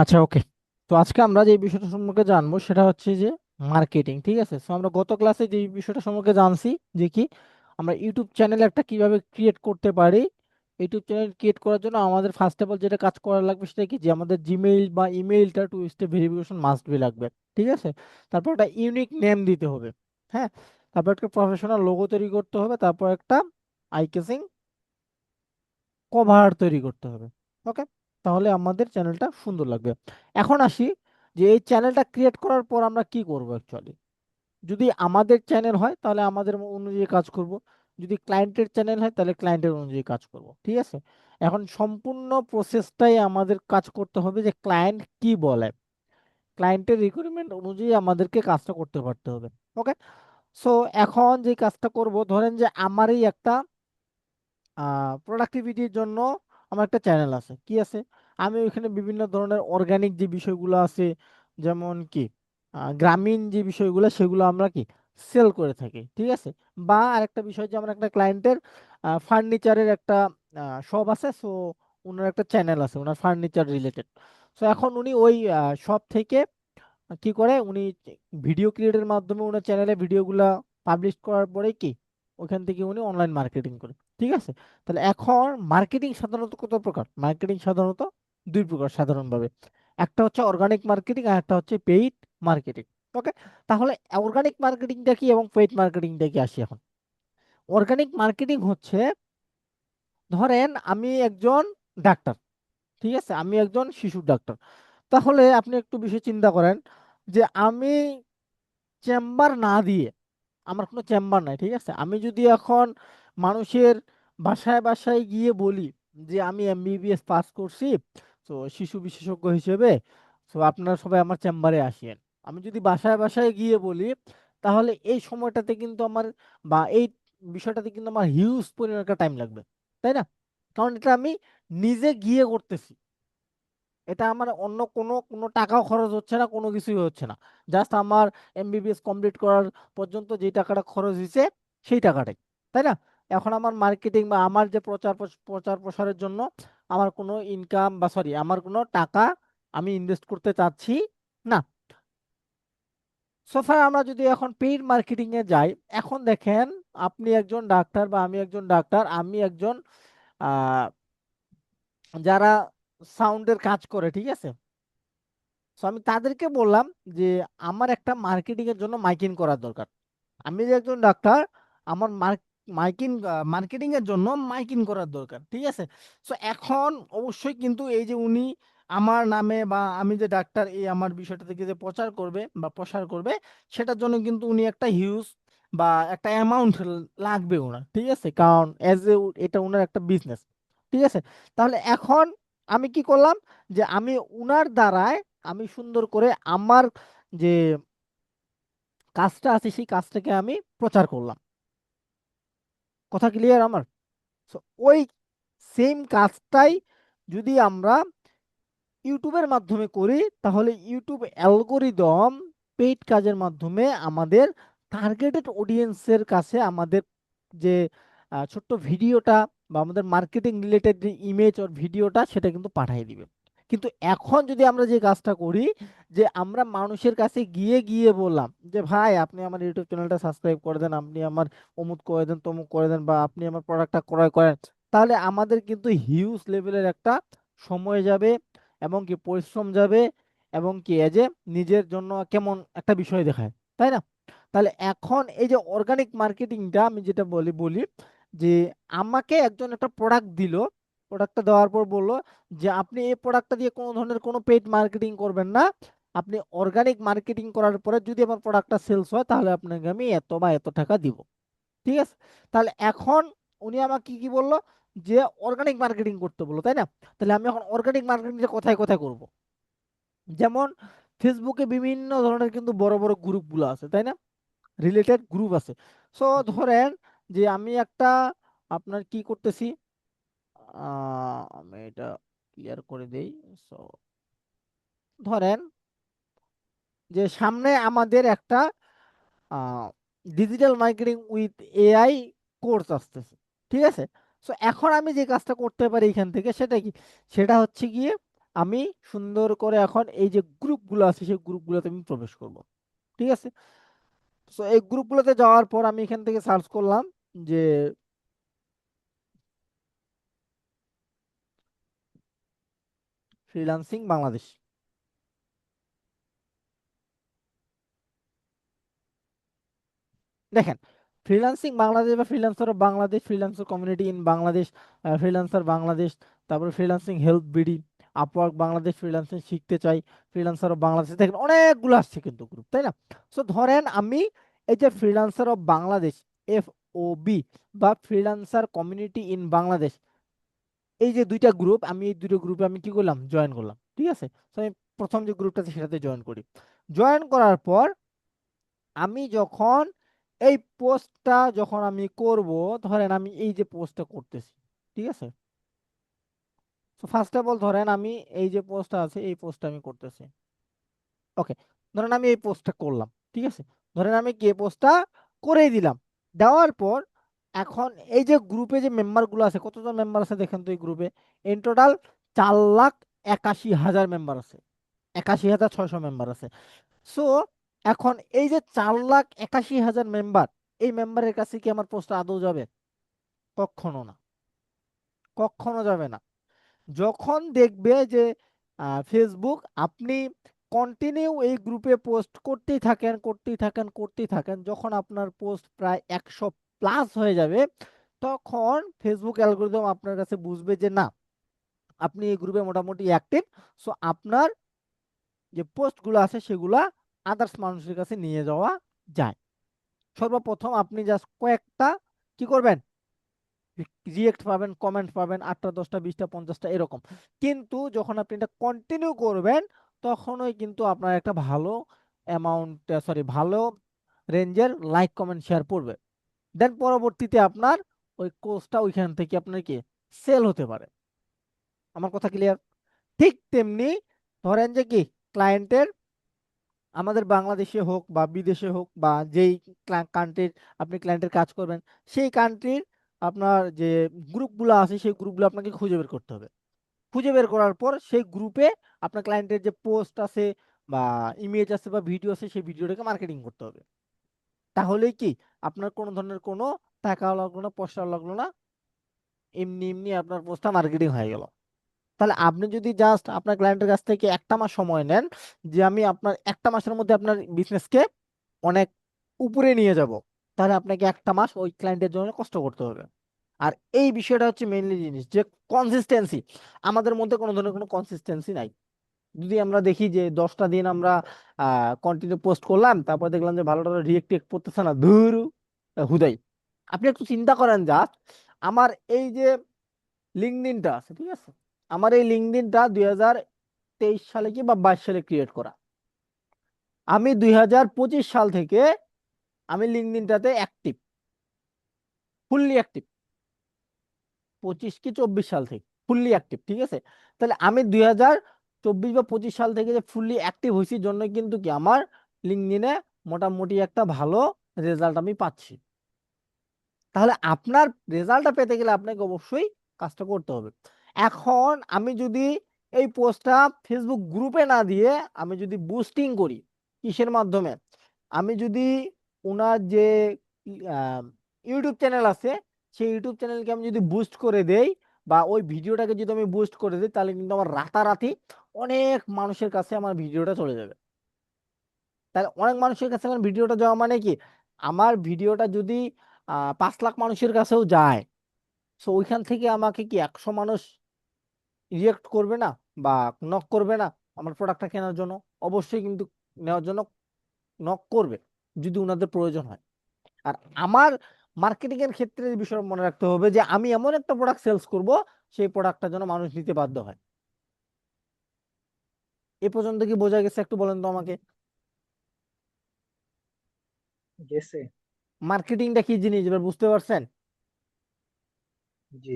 আচ্ছা, ওকে। তো আজকে আমরা যে বিষয়টা সম্পর্কে জানবো সেটা হচ্ছে যে মার্কেটিং। ঠিক আছে, তো আমরা গত ক্লাসে যে বিষয়টা সম্পর্কে জানছি যে কি আমরা ইউটিউব চ্যানেল একটা কিভাবে ক্রিয়েট করতে পারি। ইউটিউব চ্যানেল ক্রিয়েট করার জন্য আমাদের ফার্স্ট অফ অল যেটা কাজ করা লাগবে সেটা কি, যে আমাদের জিমেইল বা ইমেইলটা two step verification must be লাগবে। ঠিক আছে, তারপর একটা ইউনিক নেম দিতে হবে। হ্যাঁ, তারপর একটা প্রফেশনাল লোগো তৈরি করতে হবে, তারপর একটা আই কভার তৈরি করতে হবে। ওকে, তাহলে আমাদের চ্যানেলটা সুন্দর লাগবে। এখন আসি যে এই চ্যানেলটা ক্রিয়েট করার পর আমরা কি করব অ্যাকচুয়ালি। যদি আমাদের চ্যানেল হয় তাহলে আমাদের অনুযায়ী কাজ করব, যদি ক্লায়েন্টের চ্যানেল হয় তাহলে ক্লায়েন্টের অনুযায়ী কাজ করব। ঠিক আছে, এখন সম্পূর্ণ প্রসেসটাই আমাদের কাজ করতে হবে যে ক্লায়েন্ট কি বলে, ক্লায়েন্টের রিকোয়ারমেন্ট অনুযায়ী আমাদেরকে কাজটা করতে পারতে হবে। ওকে, সো এখন যে কাজটা করব, ধরেন যে আমারই একটা প্রোডাক্টিভিটির জন্য আমার একটা চ্যানেল আছে, কি আছে, আমি ওইখানে বিভিন্ন ধরনের অর্গানিক যে বিষয়গুলো আছে, যেমন কি গ্রামীণ যে বিষয়গুলো সেগুলো আমরা কি সেল করে থাকি। ঠিক আছে, বা আরেকটা বিষয় যে আমার একটা ক্লায়েন্টের ফার্নিচারের একটা শপ আছে, সো ওনার একটা চ্যানেল আছে ওনার ফার্নিচার রিলেটেড। সো এখন উনি ওই শপ থেকে কি করে, উনি ভিডিও ক্রিয়েটের মাধ্যমে ওনার চ্যানেলে ভিডিওগুলা পাবলিশ করার পরে কি ওখান থেকে উনি অনলাইন মার্কেটিং করে। ঠিক আছে, তাহলে এখন মার্কেটিং সাধারণত কত প্রকার, মার্কেটিং সাধারণত দুই প্রকার সাধারণভাবে, একটা হচ্ছে অর্গানিক মার্কেটিং আর একটা হচ্ছে পেইড মার্কেটিং। ওকে, তাহলে অর্গানিক মার্কেটিংটা কি এবং পেইড মার্কেটিংটা কি আসি এখন। অর্গানিক মার্কেটিং হচ্ছে, ধরেন আমি একজন ডাক্তার, ঠিক আছে, আমি একজন শিশুর ডাক্তার। তাহলে আপনি একটু বিষয় চিন্তা করেন যে আমি চেম্বার না দিয়ে, আমার কোনো চেম্বার নাই, ঠিক আছে, আমি যদি এখন মানুষের বাসায় বাসায় গিয়ে বলি যে আমি এমবিবিএস পাস করছি, তো শিশু বিশেষজ্ঞ হিসেবে, তো আপনারা সবাই আমার চেম্বারে আসেন, আমি যদি বাসায় বাসায় গিয়ে বলি, তাহলে এই সময়টাতে কিন্তু আমার, বা এই বিষয়টাতে কিন্তু আমার হিউজ পরিমাণ একটা টাইম লাগবে, তাই না? কারণ এটা আমি নিজে গিয়ে করতেছি, এটা আমার অন্য কোনো কোনো টাকাও খরচ হচ্ছে না, কোনো কিছুই হচ্ছে না, জাস্ট আমার এমবিবিএস কমপ্লিট করার পর্যন্ত যে টাকাটা খরচ হয়েছে সেই টাকাটাই, তাই না? এখন আমার মার্কেটিং বা আমার যে প্রচার প্রসারের জন্য আমার কোনো ইনকাম বা সরি আমার কোনো টাকা আমি ইনভেস্ট করতে চাচ্ছি না। সোফার আমরা যদি এখন পেইড মার্কেটিং এ যাই, এখন দেখেন আপনি একজন ডাক্তার বা আমি একজন ডাক্তার, আমি একজন আহ যারা সাউন্ডের কাজ করে, ঠিক আছে, তো আমি তাদেরকে বললাম যে আমার একটা মার্কেটিং এর জন্য মাইকিং করার দরকার। আমি যে একজন ডাক্তার, আমার মাইকিং মার্কেটিং এর জন্য মাইকিং করার দরকার। ঠিক আছে, তো এখন অবশ্যই কিন্তু এই যে উনি আমার নামে বা আমি যে ডাক্তার এই আমার বিষয়টা থেকে যে প্রচার করবে বা প্রসার করবে, সেটার জন্য কিন্তু উনি একটা হিউজ বা একটা অ্যামাউন্ট লাগবে ওনার। ঠিক আছে, কারণ এজ এ এটা ওনার একটা বিজনেস। ঠিক আছে, তাহলে এখন আমি কি করলাম, যে আমি উনার দ্বারায় আমি সুন্দর করে আমার যে কাজটা আছে সেই কাজটাকে আমি প্রচার করলাম। কথা ক্লিয়ার আমার? So, ওই সেম কাজটাই যদি আমরা ইউটিউবের মাধ্যমে করি, তাহলে ইউটিউব অ্যালগোরিদম পেইড কাজের মাধ্যমে আমাদের টার্গেটেড অডিয়েন্সের কাছে আমাদের যে ছোট্ট ভিডিওটা বা আমাদের মার্কেটিং রিলেটেড যে ইমেজ ওর ভিডিওটা সেটা কিন্তু পাঠিয়ে দিবে। কিন্তু এখন যদি আমরা যে কাজটা করি, যে আমরা মানুষের কাছে গিয়ে গিয়ে বললাম যে ভাই আপনি আমার ইউটিউব চ্যানেলটা সাবস্ক্রাইব করে দেন, আপনি আমার অমুক করে দেন, তমুক করে দেন, বা আপনি আমার প্রোডাক্টটা ক্রয় করেন, তাহলে আমাদের কিন্তু হিউজ লেভেলের একটা সময় যাবে এবং কি পরিশ্রম যাবে, এবং কি এই যে নিজের জন্য কেমন একটা বিষয় দেখায়, তাই না? তাহলে এখন এই যে অর্গানিক মার্কেটিংটা আমি যেটা বলি বলি যে আমাকে একজন একটা প্রোডাক্ট দিল, প্রোডাক্টটা দেওয়ার পর বললো যে আপনি এই প্রোডাক্টটা দিয়ে কোনো ধরনের কোনো পেইড মার্কেটিং করবেন না, আপনি অর্গানিক মার্কেটিং করার পরে যদি আমার প্রোডাক্টটা সেলস হয় তাহলে আপনাকে আমি এত বা এত টাকা দিব। ঠিক আছে, তাহলে এখন উনি আমাকে কি কি বললো, যে অর্গানিক মার্কেটিং করতে বললো, তাই না? তাহলে আমি এখন অর্গানিক মার্কেটিংটা কোথায় কোথায় করব, যেমন ফেসবুকে বিভিন্ন ধরনের কিন্তু বড় বড় গ্রুপগুলো আছে, তাই না? রিলেটেড গ্রুপ আছে। সো ধরেন যে আমি একটা আপনার কি করতেছি, আমি এটা ক্লিয়ার করে দেই। সো ধরেন যে সামনে আমাদের একটা digital marketing with AI course আসতেছে। ঠিক আছে, সো এখন আমি যে কাজটা করতে পারি এখান থেকে সেটা কি, সেটা হচ্ছে গিয়ে আমি সুন্দর করে এখন এই যে গ্রুপগুলো আছে সেই গ্রুপগুলোতে আমি প্রবেশ করব। ঠিক আছে, তো এই গ্রুপগুলোতে যাওয়ার পর আমি এখান থেকে সার্চ করলাম যে ফ্রিল্যান্সিং বাংলাদেশ। দেখেন, ফ্রিল্যান্সিং বাংলাদেশ বা freelancer of Bangladesh, freelancer community in Bangladesh, freelancer Bangladesh, তারপরে freelancing help BD, Upwork Bangladesh, freelancing শিখতে চাই, ফ্রিল্যান্সার অফ বাংলাদেশ, দেখেন অনেকগুলো আসছে কিন্তু গ্রুপ, তাই না? সো ধরেন আমি এই যে ফ্রিল্যান্সার অফ বাংলাদেশ, FOB, বা ফ্রিল্যান্সার কমিউনিটি ইন বাংলাদেশ, এই যে দুইটা গ্রুপ, আমি এই দুটো গ্রুপে আমি কি করলাম, জয়েন করলাম। ঠিক আছে, তো আমি প্রথম যে গ্রুপটা আছে সেটাতে জয়েন করি। জয়েন করার পর আমি যখন এই পোস্টটা যখন আমি করব, ধরেন আমি এই যে পোস্টটা করতেছি, ঠিক আছে, তো ফার্স্ট অফ অল ধরেন আমি এই যে পোস্টটা আছে এই পোস্টটা আমি করতেছি। ওকে, ধরেন আমি এই পোস্টটা করলাম, ঠিক আছে, ধরেন আমি কি পোস্টটা করেই দিলাম। দেওয়ার পর এখন এই যে গ্রুপে যে মেম্বার গুলো আছে, কতজন মেম্বার আছে দেখেন তো এই গ্রুপে, ইন টোটাল 4,81,000 মেম্বার আছে, 81,600 মেম্বার আছে। সো এখন এই যে 4,81,000 মেম্বার, এই মেম্বারের কাছে কি আমার পোস্ট আদৌ যাবে? কখনো না, কখনো যাবে না। যখন দেখবে যে ফেসবুক আপনি কন্টিনিউ এই গ্রুপে পোস্ট করতেই থাকেন করতেই থাকেন করতেই থাকেন, যখন আপনার পোস্ট প্রায় 100+ হয়ে যাবে, তখন ফেসবুক অ্যালগোরিদম আপনার কাছে বুঝবে যে না, আপনি এই গ্রুপে মোটামুটি অ্যাক্টিভ। সো আপনার যে পোস্টগুলো আছে সেগুলা আদার্স মানুষের কাছে নিয়ে যাওয়া যায়। সর্বপ্রথম আপনি জাস্ট কয়েকটা কি করবেন, রিয়েক্ট পাবেন, কমেন্ট পাবেন, 8টা 10টা 20টা 50টা এরকম। কিন্তু যখন আপনি এটা কন্টিনিউ করবেন, তখনই কিন্তু আপনার একটা ভালো অ্যামাউন্ট, সরি, ভালো রেঞ্জের লাইক কমেন্ট শেয়ার পড়বে। দেন পরবর্তীতে আপনার ওই কোর্সটা ওইখান থেকে আপনার কি সেল হতে পারে। আমার কথা ক্লিয়ার? ঠিক তেমনি ধরেন যে কি ক্লায়েন্টের, আমাদের বাংলাদেশে হোক বা বিদেশে হোক বা যেই কান্ট্রির আপনি ক্লায়েন্টের কাজ করবেন, সেই কান্ট্রির আপনার যে গ্রুপগুলো আছে সেই গ্রুপগুলো আপনাকে খুঁজে বের করতে হবে। খুঁজে বের করার পর সেই গ্রুপে আপনার ক্লায়েন্টের যে পোস্ট আছে বা ইমেজ আছে বা ভিডিও আছে সেই ভিডিওটাকে মার্কেটিং করতে হবে। তাহলেই কি আপনার কোনো ধরনের কোনো টাকা লাগলো না, পয়সা লাগলো না, এমনি এমনি আপনার পোস্টটা মার্কেটিং হয়ে গেল। তাহলে আপনি যদি জাস্ট আপনার ক্লায়েন্টের কাছ থেকে একটা মাস সময় নেন, যে আমি আপনার একটা মাসের মধ্যে আপনার বিজনেসকে অনেক উপরে নিয়ে যাব, তাহলে আপনাকে একটা মাস ওই ক্লায়েন্টের জন্য কষ্ট করতে হবে। আর এই বিষয়টা হচ্ছে মেইনলি জিনিস, যে কনসিস্টেন্সি। আমাদের মধ্যে কোনো ধরনের কোনো কনসিস্টেন্সি নাই। যদি আমরা দেখি যে 10টা দিন আমরা কন্টিনিউ পোস্ট করলাম, তারপর দেখলাম যে ভালো ভালো রিয়েক্ট টিয়েক্ট করতেছে না, ধুরু, হুদাই। আপনি একটু চিন্তা করেন জাস্ট, আমার এই যে লিঙ্কডইনটা আছে, ঠিক আছে, আমার এই লিঙ্কডইনটা 2023 সালে কি বা 22 সালে ক্রিয়েট করা। আমি 2025 সাল থেকে আমি লিঙ্কডইনটাতে অ্যাক্টিভ, ফুললি অ্যাক্টিভ। 25 কি 24 সাল থেকে ফুললি অ্যাক্টিভ, ঠিক আছে। তাহলে আমি 2024 বা 25 সাল থেকে যে ফুললি অ্যাক্টিভ হয়েছি জন্য কিন্তু কি আমার লিঙ্কডইনে মোটামুটি একটা ভালো রেজাল্ট আমি পাচ্ছি। তাহলে আপনার রেজাল্টটা পেতে গেলে আপনাকে অবশ্যই কাজটা করতে হবে। এখন আমি যদি এই পোস্টটা ফেসবুক গ্রুপে না দিয়ে আমি যদি বুস্টিং করি, কিসের মাধ্যমে, আমি যদি ওনার যে ইউটিউব চ্যানেল আছে সেই ইউটিউব চ্যানেলকে আমি যদি বুস্ট করে দেই, বা ওই ভিডিওটাকে যদি আমি বুস্ট করে দিই, তাহলে কিন্তু আমার রাতারাতি অনেক মানুষের কাছে আমার ভিডিওটা চলে যাবে। তাহলে অনেক মানুষের কাছে আমার ভিডিওটা যাওয়া মানে কি, আমার ভিডিওটা যদি 5 লাখ মানুষের কাছেও যায়, সো ওইখান থেকে আমাকে কি 100 মানুষ রিয়েক্ট করবে না বা নক করবে না আমার প্রোডাক্টটা কেনার জন্য? অবশ্যই কিন্তু নেওয়ার জন্য নক করবে, যদি ওনাদের প্রয়োজন হয়। আর আমার মার্কেটিং এর ক্ষেত্রে এই বিষয় মনে রাখতে হবে যে আমি এমন একটা প্রোডাক্ট সেলস করব, সেই প্রোডাক্টটা যেন মানুষ নিতে বাধ্য হয়। এ পর্যন্ত কি বোঝা গেছে? একটু বলেন তো আমাকে, গেছে। মার্কেটিংটা কি জিনিস এবার বুঝতে পারছেন? জি।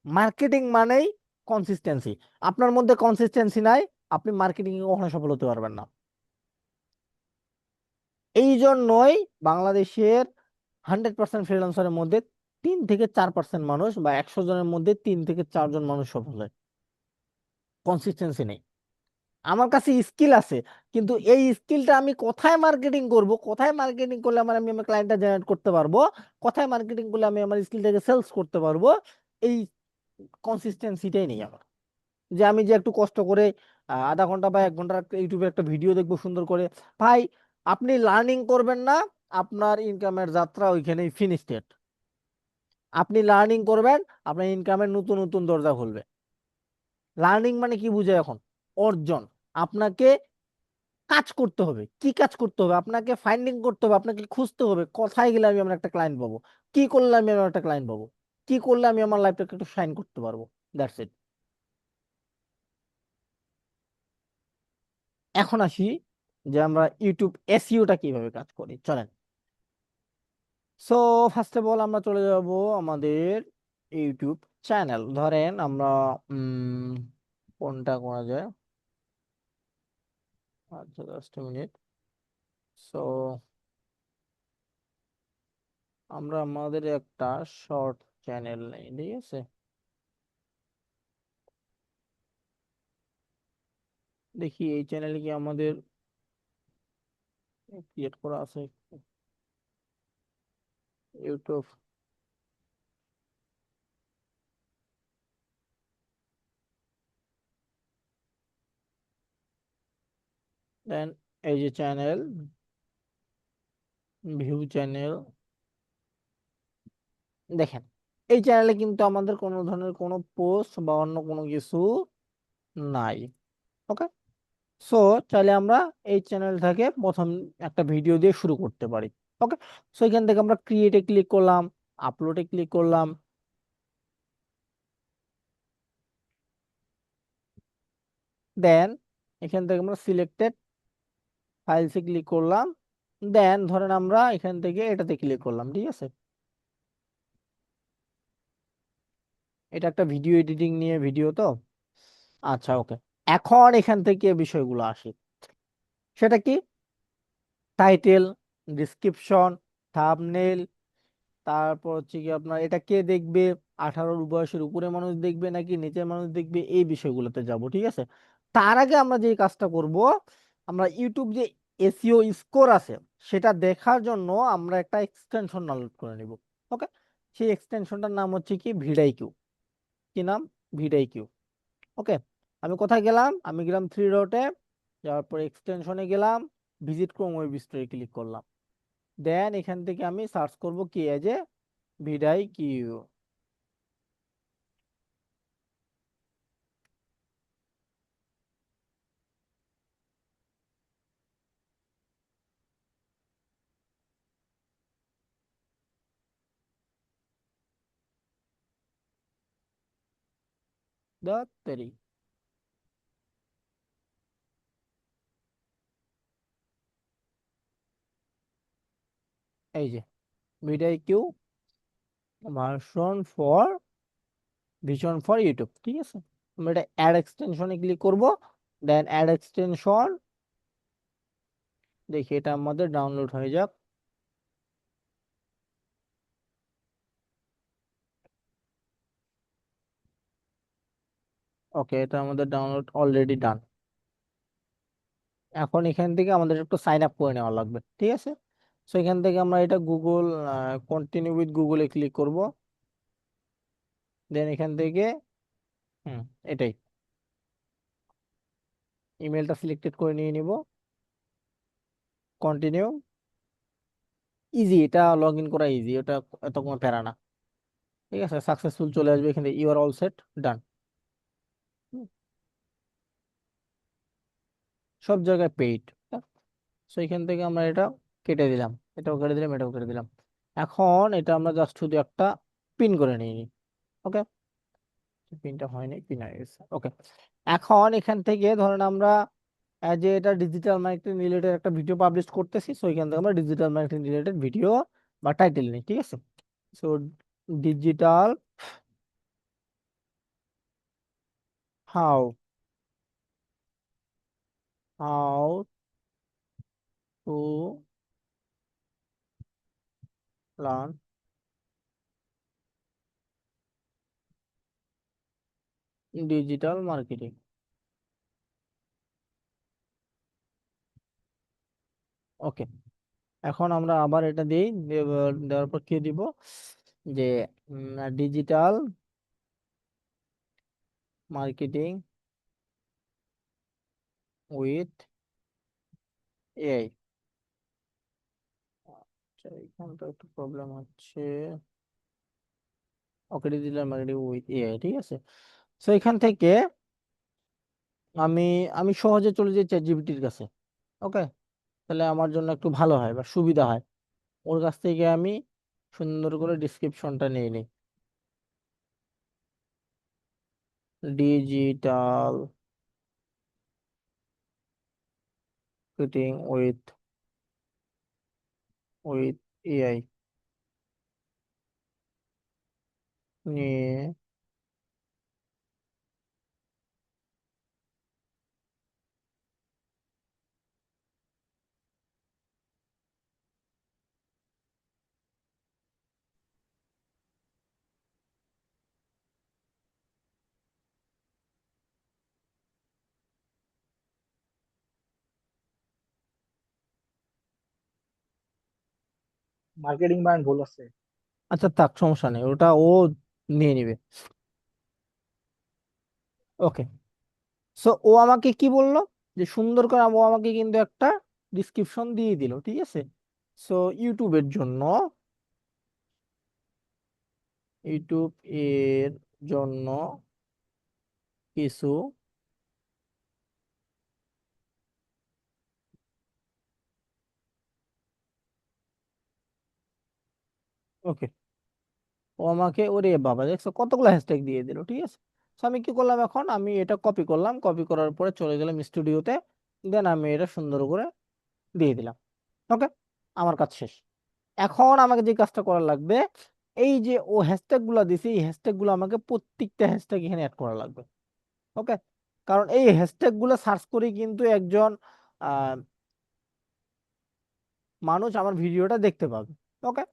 মার্কেটিং মানেই কনসিস্টেন্সি। আপনার মধ্যে কনসিস্টেন্সি নাই, আপনি মার্কেটিং এ কখনো সফল হতে পারবেন না। এই জন্যই বাংলাদেশের 100% ফ্রিল্যান্সারের মধ্যে 3 থেকে 4% মানুষ, বা 100 জনের মধ্যে 3 থেকে 4 জন মানুষ সফল হয়। কনসিস্টেন্সি নেই। আমার কাছে স্কিল আছে, কিন্তু এই স্কিলটা আমি কোথায় মার্কেটিং করব, কোথায় মার্কেটিং করলে আমি আমার ক্লায়েন্টটা জেনারেট করতে পারবো, কোথায় মার্কেটিং করলে আমি আমার স্কিলটাকে সেলস করতে পারবো, এই কনসিস্টেন্সিটাই নেই আমার। যে আমি যে একটু কষ্ট করে আধা ঘন্টা বা 1 ঘন্টা ইউটিউবে একটা ভিডিও দেখবো সুন্দর করে, ভাই আপনি লার্নিং করবেন না, আপনার ইনকামের যাত্রা ওইখানেই ফিনিশড। আপনি লার্নিং করবেন, আপনার ইনকামের নতুন নতুন দরজা খুলবে। লার্নিং মানে কি বুঝে এখন? অর্জন। আপনাকে কাজ করতে হবে। কি কাজ করতে হবে? আপনাকে ফাইন্ডিং করতে হবে, আপনাকে খুঁজতে হবে কোথায় গেলে আমি আমার একটা ক্লায়েন্ট পাবো, কি করলে আমি আমার একটা ক্লায়েন্ট পাবো, কি করলে আমি আমার লাইফটাকে একটু শাইন করতে পারবো। That's it. এখন আসি যে আমরা ইউটিউব এসইওটা কিভাবে কাজ করি, চলেন। সো ফার্স্ট অফ অল আমরা চলে যাব আমাদের ইউটিউব চ্যানেল। ধরেন আমরা উম কোনটা করা যায়, আচ্ছা জাস্ট মিনিট। সো আমরা আমাদের একটা শর্ট চ্যানেল নেই, ঠিক আছে। দেখি এই চ্যানেলে কি আমাদের ক্রিয়েট করা আছে ইউটিউব। দেন এই যে চ্যানেল, ভিউ চ্যানেল, দেখেন এই চ্যানেলে কিন্তু আমাদের কোনো ধরনের কোনো পোস্ট বা অন্য কোনো কিছু নাই। ওকে। সো চাইলে আমরা এই চ্যানেল থেকে প্রথম একটা ভিডিও দিয়ে শুরু করতে পারি। ওকে। সো এখান থেকে আমরা ক্রিয়েটে ক্লিক করলাম, আপলোডে ক্লিক করলাম, দেন এখান থেকে আমরা সিলেক্টেড ফাইলসে ক্লিক করলাম, দেন ধরেন আমরা এখান থেকে এটাতে ক্লিক করলাম, ঠিক আছে। এটা একটা ভিডিও এডিটিং নিয়ে ভিডিও তো। আচ্ছা ওকে। এখন এখান থেকে বিষয়গুলো আসে, সেটা কি? টাইটেল, ডিসক্রিপশন, থাম্বনেল, তারপর হচ্ছে কি আপনার এটা কে দেখবে, 18 বয়সের উপরে মানুষ দেখবে নাকি নিচের মানুষ দেখবে, এই বিষয়গুলোতে যাব, ঠিক আছে। তার আগে আমরা যে কাজটা করব, আমরা ইউটিউব যে এসইও স্কোর আছে সেটা দেখার জন্য আমরা একটা এক্সটেনশন ডাউনলোড করে নিব। ওকে। সেই এক্সটেনশনটার নাম হচ্ছে কি ভিডাইকিউ। কি নাম? ভিডাইকিউ। ওকে। আমি কোথায় গেলাম? আমি গেলাম থ্রি ডটে, যাওয়ার পর এক্সটেনশনে গেলাম, ভিজিট ক্রোম ওয়েব স্টোরে ক্লিক করলাম, দেন এখান থেকে আমি সার্চ করব কি এজ এ ভিডাইকিউ। দাত্তরি। এই যে video version for vision for YouTube, ঠিক আছে। আমরা এটা অ্যাড এক্সটেনশনে ক্লিক করব, দেন অ্যাড এক্সটেনশন, দেখি এটা আমাদের ডাউনলোড হয়ে যাক। ওকে, এটা আমাদের ডাউনলোড অলরেডি ডান। এখন এখান থেকে আমাদের একটু সাইন আপ করে নেওয়া লাগবে, ঠিক আছে। সো এখান থেকে আমরা এটা গুগল, কন্টিনিউ উইথ গুগলে ক্লিক করব, দেন এখান থেকে হুম এটাই ইমেলটা সিলেক্টেড করে নিয়ে নিব, কন্টিনিউ। ইজি, এটা লগ ইন করা ইজি, ওটা এত কোনো প্যারা না। ঠিক আছে, সাকসেসফুল চলে আসবে এখানে, ইউ আর অল সেট, ডান। সব জায়গায় পেইড। সো এখান থেকে আমরা এটা কেটে দিলাম, এটাও কেটে দিলাম, এটাও কেটে দিলাম। এখন এটা আমরা জাস্ট শুধু একটা পিন করে নিই। ওকে। পিনটা হয়নি, পিন হয়ে গেছে। ওকে। এখন এখান থেকে ধরেন আমরা যে এটা ডিজিটাল মার্কেটিং রিলেটেড একটা ভিডিও পাবলিশ করতেছি, সো এখান থেকে আমরা ডিজিটাল মার্কেটিং রিলেটেড ভিডিও বা টাইটেল নিই, ঠিক আছে। So digital how how to learn digital marketing. Okay, এখন আমরা আবার এটা দিই, দেওয়ার পর কি দিব, যে ডিজিটাল মার্কেটিং উইথ এআই। আচ্ছা, এখানটা একটু প্রবলেম হচ্ছে। ওকে, ডিজিটাল মার্কেটিং উইথ এআই, ঠিক আছে। তো এখান থেকে আমি আমি সহজে চলে যাই চ্যাট জিপিটির কাছে। ওকে, তাহলে আমার জন্য একটু ভালো হয় বা সুবিধা হয়। ওর কাছ থেকে আমি সুন্দর করে ডিসক্রিপশনটা নিয়ে নিই। ডিজিটাল মার্কেটিং উইথ এআই নিয়ে মার্কেটিং বায়ান ভুল আছে। আচ্ছা থাক, সমস্যা নেই, ওটা ও নিয়ে নিবে। ওকে, সো ও আমাকে কি বললো, যে সুন্দর করে ও আমাকে কিন্তু একটা ডিসক্রিপশন দিয়ে দিল, ঠিক আছে। সো ইউটিউবের জন্য, ইউটিউব এর জন্য কিছু, ওকে, ও আমাকে, ওরে বাবা দেখছো কতগুলো হ্যাশট্যাগ দিয়ে দিল, ঠিক আছে। তো আমি কি করলাম, এখন আমি এটা কপি করলাম, কপি করার পরে চলে গেলাম স্টুডিওতে, দেন আমি এটা সুন্দর করে দিয়ে দিলাম। ওকে, আমার কাজ শেষ। এখন আমাকে যে কাজটা করা লাগবে, এই যে ও হ্যাশট্যাগ গুলা দিছে, এই হ্যাশট্যাগ গুলো আমাকে প্রত্যেকটা হ্যাশট্যাগ এখানে অ্যাড করা লাগবে। ওকে, কারণ এই হ্যাশট্যাগ গুলো সার্চ করে কিন্তু একজন আহ, মানুষ আমার ভিডিওটা দেখতে পাবে। ওকে,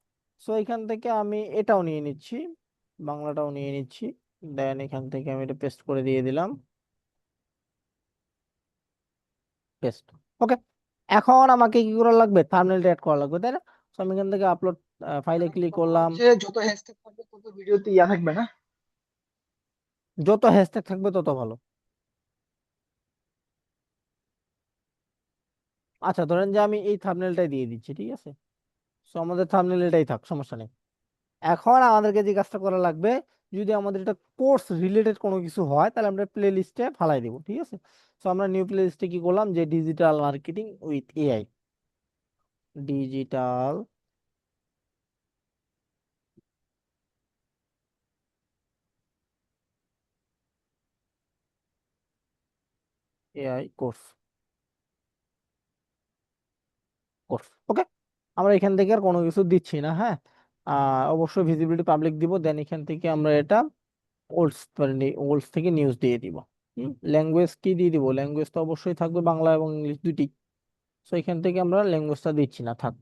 সো এখান থেকে আমি এটাও নিয়ে নিচ্ছি, বাংলাটাও নিয়ে নিচ্ছি, দেন এখান থেকে আমি এটা পেস্ট করে দিয়ে দিলাম, পেস্ট। ওকে, এখন আমাকে কি করা লাগবে, থাম্বনেলটা অ্যাড করা লাগবে, তাই না? তো আমি এখান থেকে আপলোড ফাইলে এখন ক্লিক কথা করলাম। হচ্ছে যত হ্যাশট্যাগ থাকবে তত ভিডিওতে ইয়া থাকবে না। যত হ্যাশট্যাগ থাকবে তত ভালো। আচ্ছা, ধরেন যে আমি এই থাম্বনেলটাই দিয়ে দিচ্ছি, ঠিক আছে। সো আমাদের থাম্বনেল এটাই থাক, সমস্যা নেই। এখন আমাদেরকে যে কাজটা করা লাগবে, যদি আমাদের এটা কোর্স রিলেটেড কোনো কিছু হয়, তাহলে আমরা প্লে লিস্টে ফালাই দিব, ঠিক আছে। সো আমরা নিউ প্লে লিস্টে কি করলাম, যে digital marketing with AI, digital AI course, course. Okay, আমরা এখান থেকে আর কোনো কিছু দিচ্ছি না, হ্যাঁ। অবশ্যই ভিজিবিলিটি পাবলিক দিব, দেন এখান থেকে আমরা এটা ওল্ডস, ওল্ডস থেকে নিউজ দিয়ে দিব। ল্যাঙ্গুয়েজ কি দিয়ে দিব, ল্যাঙ্গুয়েজ তো অবশ্যই থাকবে বাংলা এবং ইংলিশ দুটি। সো এখান থেকে আমরা ল্যাঙ্গুয়েজটা দিচ্ছি না, থাক।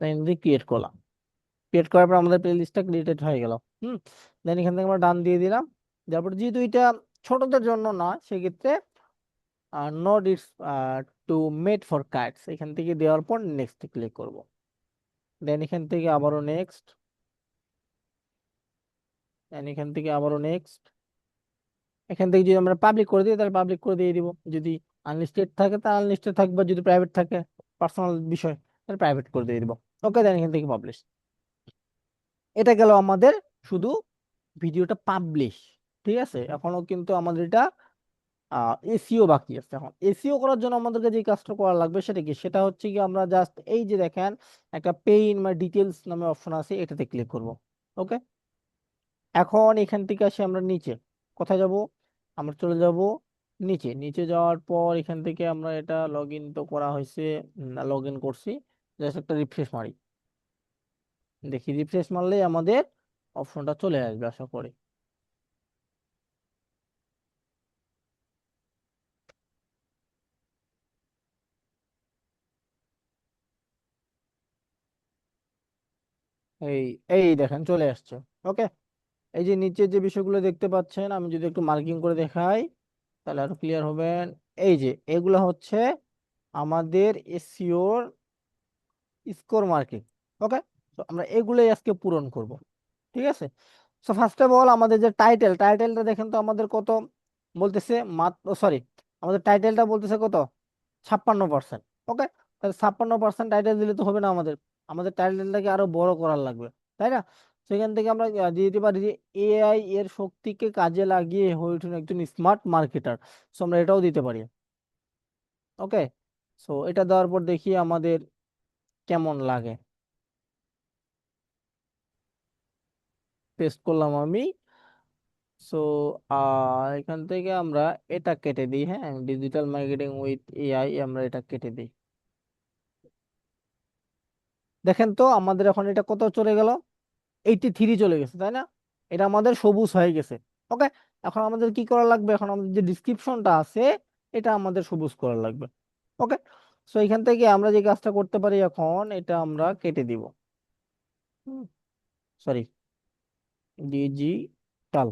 তাই ক্রিয়েট করলাম, ক্রিয়েট করার পর আমাদের প্লে লিস্টটা ক্রিয়েটেড হয়ে গেল। হুম, দেন এখান থেকে আমরা ডান দিয়ে দিলাম। তারপর যেহেতু এটা ছোটদের জন্য নয়, সেক্ষেত্রে not it's to made for kites, এখান থেকে দেওয়ার পর নেক্সট ক্লিক করব। দেন এখান থেকে আবারও নেক্সট, দেন এখান থেকে আবারও নেক্সট। এখান থেকে যদি আমরা পাবলিক করে দিই, তাহলে পাবলিক করে দিয়ে দিব। যদি আনলিস্টেড থাকে তাহলে আনলিস্টেড থাকবে, যদি প্রাইভেট থাকে পার্সোনাল বিষয়, তাহলে প্রাইভেট করে দিয়ে দিব। ওকে, দেন এখান থেকে পাবলিশ। এটা গেল আমাদের শুধু ভিডিওটা পাবলিশ, ঠিক আছে। এখনো কিন্তু আমাদের এটা এসিও বাকি আছে। এখন এসিও করার জন্য আমাদেরকে যে কাজটা করা লাগবে সেটা কি, সেটা হচ্ছে কি, আমরা জাস্ট এই যে দেখেন একটা পে ইন মাই ডিটেলস নামে অপশন আছে, এটাতে ক্লিক করব। ওকে, এখন এখান থেকে আসি আমরা নিচে, কোথায় যাব, আমরা চলে যাব নিচে। নিচে যাওয়ার পর এখান থেকে আমরা এটা লগ ইন তো করা হয়েছে, লগ ইন করছি, জাস্ট একটা রিফ্রেশ মারি, দেখি রিফ্রেশ মারলেই আমাদের অপশনটা চলে আসবে আশা করি। এই এই দেখেন চলে আসছে। ওকে, এই যে নিচে যে বিষয়গুলো দেখতে পাচ্ছেন, আমি যদি একটু মার্কিং করে দেখাই তাহলে আরো ক্লিয়ার হবেন। এই যে এগুলো হচ্ছে আমাদের এসইওর স্কোর মার্কিং। ওকে, তো আমরা এগুলোই আজকে পূরণ করব। ঠিক আছে। সো ফার্স্ট অফ অল আমাদের যে টাইটেলটা দেখেন তো আমাদের কত বলতেছে, মাত্র সরি, আমাদের টাইটেলটা বলতেছে কত, 56%। ওকে, তাহলে 56% টাইটেল দিলে তো হবে না, আমাদের আমাদের টাইটেলটাকে আরো বড় করার লাগবে, তাই না? সেখান থেকে আমরা দিয়ে দিতে পারি যে এআই এর শক্তিকে কাজে লাগিয়ে হয়ে উঠুন একজন স্মার্ট মার্কেটার। সো আমরা এটাও দিতে পারি। ওকে, সো এটা দেওয়ার পর দেখি আমাদের কেমন লাগে। পেস্ট করলাম আমি। সো এখান থেকে আমরা এটা কেটে দিই, হ্যাঁ, ডিজিটাল মার্কেটিং উইথ এআই আমরা এটা কেটে দিই। দেখেন তো আমাদের এখন এটা কত চলে গেল, 83 চলে গেছে, তাই না? এটা আমাদের সবুজ হয়ে গেছে। ওকে, এখন আমাদের কি করা লাগবে, এখন আমাদের যে ডিসক্রিপশনটা আছে এটা আমাদের সবুজ করা লাগবে। ওকে, সো এখান থেকে আমরা যে কাজটা করতে পারি, এখন এটা আমরা কেটে দিব, সরি, ডিজিটাল।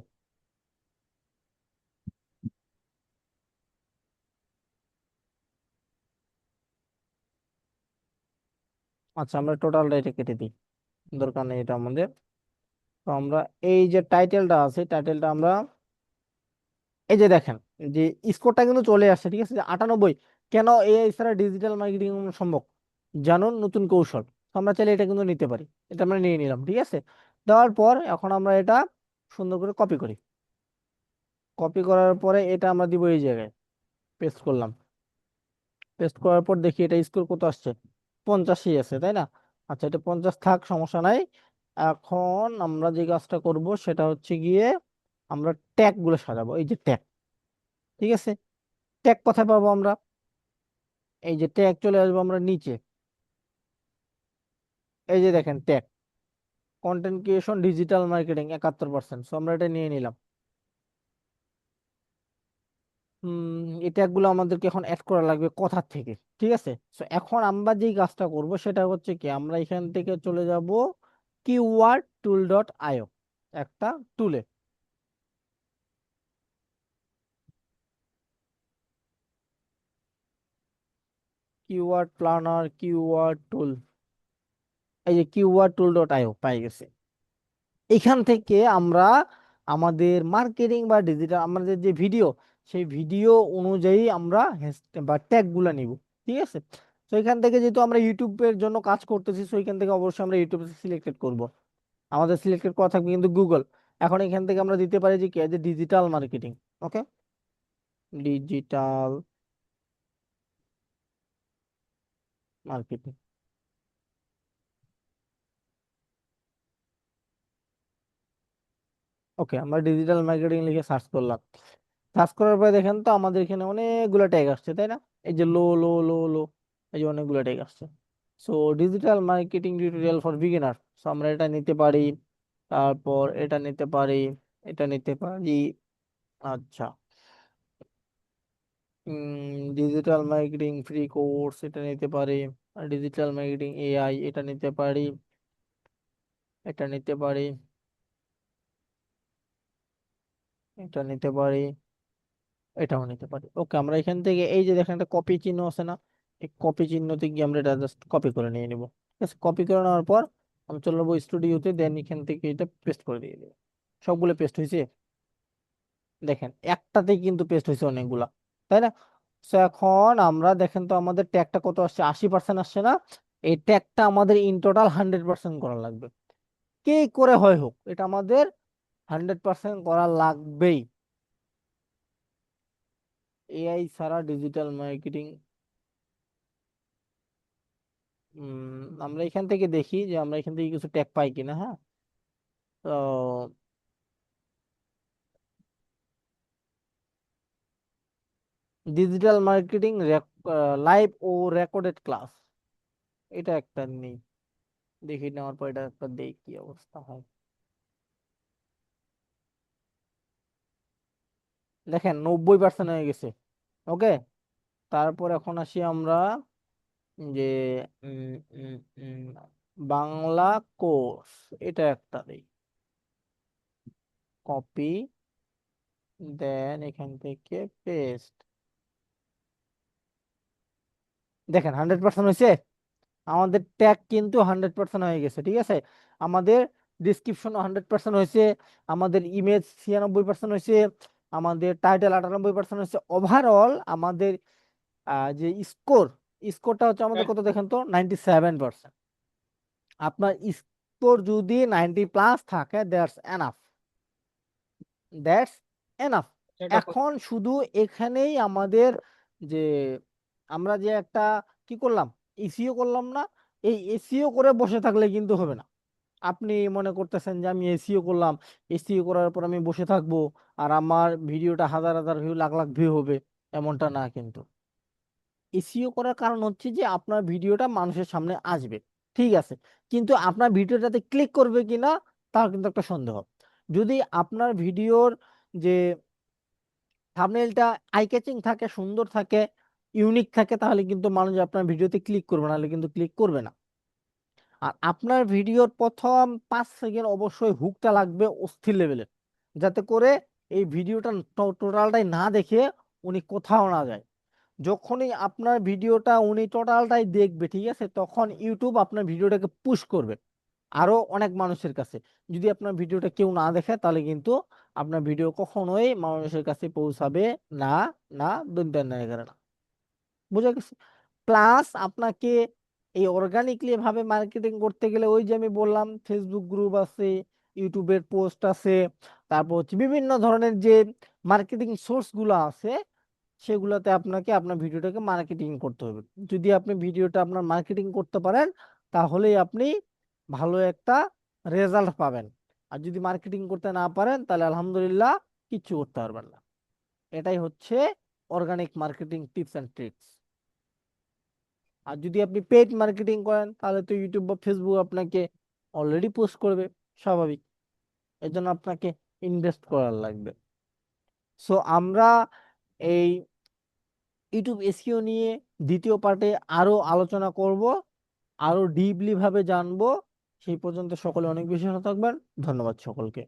আচ্ছা, আমরা টোটালটা এটা কেটে দিই, দরকার নেই এটা আমাদের। তো আমরা এই যে টাইটেলটা আছে, টাইটেলটা আমরা এই যে দেখেন যে স্কোরটা কিন্তু চলে আসছে, ঠিক আছে, যে 98। কেন এআই ছাড়া ডিজিটাল মার্কেটিং সম্ভব, জানুন নতুন কৌশল। তো আমরা চাইলে এটা কিন্তু নিতে পারি, এটা আমরা নিয়ে নিলাম, ঠিক আছে। দেওয়ার পর এখন আমরা এটা সুন্দর করে কপি করি। কপি করার পরে এটা আমরা দিব এই জায়গায়, পেস্ট করলাম। পেস্ট করার পর দেখি এটা স্কোর কত আসছে, 85 আছে, তাই না? আচ্ছা, এটা 50 থাক, সমস্যা নাই। এখন আমরা যে কাজটা করব সেটা হচ্ছে গিয়ে আমরা ট্যাগ গুলো সাজাবো, এই যে ট্যাগ। ঠিক আছে, ট্যাগ কোথায় পাবো আমরা, এই যে ট্যাগ চলে আসবো আমরা নিচে, এই যে দেখেন tag, content creation digital marketing 71%। So আমরা এটা নিয়ে নিলাম। এই ট্যাগ গুলো আমাদেরকে এখন অ্যাড করা লাগবে কোথা থেকে, ঠিক আছে। সো এখন আমরা যেই কাজটা করব সেটা হচ্ছে কি, আমরা এখান থেকে চলে যাব কিওয়ার্ড টুল ডট আইও, একটা টুলে, কিওয়ার্ড প্ল্যানার, কিওয়ার্ড টুল, এই যে কিওয়ার্ড টুল ডট আইও পাই গেছে। এখান থেকে আমরা আমাদের মার্কেটিং বা ডিজিটাল আমাদের যে ভিডিও, সেই ভিডিও অনুযায়ী আমরা বা ট্যাগ গুলা নিব। ঠিক আছে, তো এখান থেকে যেহেতু আমরা ইউটিউবের জন্য কাজ করতেছি, তো এখান থেকে অবশ্যই আমরা ইউটিউব সিলেক্টেড করব। আমাদের সিলেক্টেড করা থাকবে কিন্তু গুগল। এখন এখান থেকে আমরা দিতে পারি যে কি, যে ডিজিটাল মার্কেটিং। ওকে, ডিজিটাল মার্কেটিং। ওকে, আমরা ডিজিটাল মার্কেটিং লিখে সার্চ করলাম। সার্চ করার পরে দেখেন তো আমাদের এখানে অনেকগুলো ট্যাগ আসছে, তাই না? এই যে লো লো লো লো, এই যে অনেকগুলো ট্যাগ আসছে। So digital marketing tutorial for beginner, so আমরা এটা নিতে পারি, তারপর এটা নিতে পারি, এটা নিতে পারি। আচ্ছা, ডিজিটাল মার্কেটিং ফ্রি কোর্স এটা নিতে পারি, ডিজিটাল মার্কেটিং এআই এটা নিতে পারি, এটা নিতে পারি, এটা নিতে পারি, এটাও নিতে পারি। ওকে, আমরা এখান থেকে এই যে দেখেন একটা কপি চিহ্ন আছে না, এই কপি চিহ্নতে গিয়ে আমরা এটা জাস্ট কপি করে নিয়ে নিব। ঠিক আছে, কপি করে নেওয়ার পর আমি চলে যাবো স্টুডিওতে, দেন এখান থেকে এটা পেস্ট করে দিয়ে দেবো। সবগুলো পেস্ট হয়েছে, দেখেন একটাতেই কিন্তু পেস্ট হয়েছে অনেকগুলা, তাই না? তো এখন আমরা দেখেন তো আমাদের ট্যাগটা কত আসছে, 80% আসছে না? এই ট্যাগটা আমাদের ইন টোটাল 100% করা লাগবে। কি করে হয় হোক, এটা আমাদের 100% করা লাগবেই। এআই ছাড়া ডিজিটাল মার্কেটিং, আমরা এখান থেকে দেখি যে আমরা এখান থেকে কিছু ট্যাগ পাই কিনা, হ্যাঁ। তো ডিজিটাল মার্কেটিং লাইভ ও রেকর্ডেড ক্লাস, এটা একটা নেই, দেখি নেওয়ার পর এটা একটা দেখি কি অবস্থা হয়। দেখেন 90% হয়ে গেছে। ওকে, তারপর এখন আসি আমরা যে উম, উম, উম, বাংলা কোর্স, এটা একটা দেই, কপি, দেন এখান থেকে পেস্ট। দেখেন 100% হয়েছে। আমাদের ট্যাগ কিন্তু 100% হয়ে গেছে, ঠিক আছে। আমাদের ডিসক্রিপশন 100% হয়েছে, আমাদের ইমেজ 96% হয়েছে, আমাদের টাইটেল 98% হয়েছে। ওভারঅল আমাদের যে স্কোরটা হচ্ছে আমাদের হ্যাঁ, কত দেখেন তো, 97%। আপনার স্কোর যদি 90+ থাকে, দ্যাটস এনাফ। সেটা এখন শুধু এখানেই আমাদের যে আমরা যে একটা কি করলাম, এসিও করলাম না, এই এসিও করে বসে থাকলে কিন্তু হবে না। আপনি মনে করতেছেন যে আমি এসিও করলাম, এসিও করার পর আমি বসে থাকবো আর আমার ভিডিওটা হাজার হাজার ভিউ, লাখ লাখ ভিউ হবে, এমনটা না কিন্তু। এসইও করার কারণ হচ্ছে যে আপনার ভিডিওটা মানুষের সামনে আসবে, ঠিক আছে, কিন্তু আপনার ভিডিওটাতে ক্লিক করবে কিনা তার কিন্তু একটা সন্দেহ। যদি আপনার ভিডিওর যে থাম্বনেলটা আই ক্যাচিং থাকে, সুন্দর থাকে, ইউনিক থাকে, তাহলে কিন্তু মানুষ আপনার ভিডিওতে ক্লিক করবে, নাহলে কিন্তু ক্লিক করবে না। আর আপনার ভিডিওর প্রথম 5 সেকেন্ড অবশ্যই হুকটা লাগবে অস্থির লেভেলের, যাতে করে এই ভিডিওটা টোটালটাই না দেখে উনি কোথাও না যায়। যখনই আপনার ভিডিওটা উনি টোটালটাই দেখবে, ঠিক আছে, তখন ইউটিউব আপনার ভিডিওটাকে পুশ করবে আরো অনেক মানুষের কাছে। যদি আপনার ভিডিওটা কেউ না দেখে, তাহলে কিন্তু আপনার ভিডিও কখনোই মানুষের কাছে পৌঁছাবে না। না, দুনটার না, এগারো না। বুঝা গেছে? প্লাস আপনাকে এই অর্গানিকলি ভাবে মার্কেটিং করতে গেলে, ওই যে আমি বললাম, ফেসবুক গ্রুপ আছে, ইউটিউবের পোস্ট আছে, তারপর হচ্ছে বিভিন্ন ধরনের যে মার্কেটিং সোর্স গুলো আছে, সেগুলোতে আপনাকে আপনার ভিডিওটাকে মার্কেটিং করতে হবে। যদি আপনি ভিডিওটা আপনার মার্কেটিং করতে পারেন, তাহলেই আপনি ভালো একটা রেজাল্ট পাবেন। আর যদি মার্কেটিং করতে না পারেন, তাহলে আলহামদুলিল্লাহ কিচ্ছু করতে পারবেন না। এটাই হচ্ছে organic marketing tips and tricks. আর যদি আপনি পেইড মার্কেটিং করেন, তাহলে তো ইউটিউব বা ফেসবুক আপনাকে অলরেডি পোস্ট করবে, স্বাভাবিক। এর জন্য আপনাকে ইনভেস্ট করার লাগবে। সো আমরা এই ইউটিউব এসইও নিয়ে দ্বিতীয় পার্টে আরো আলোচনা করব, আরো ডিপলি ভাবে জানবো। সেই পর্যন্ত সকলে অনেক বেশি ভালো থাকবেন। ধন্যবাদ সকলকে।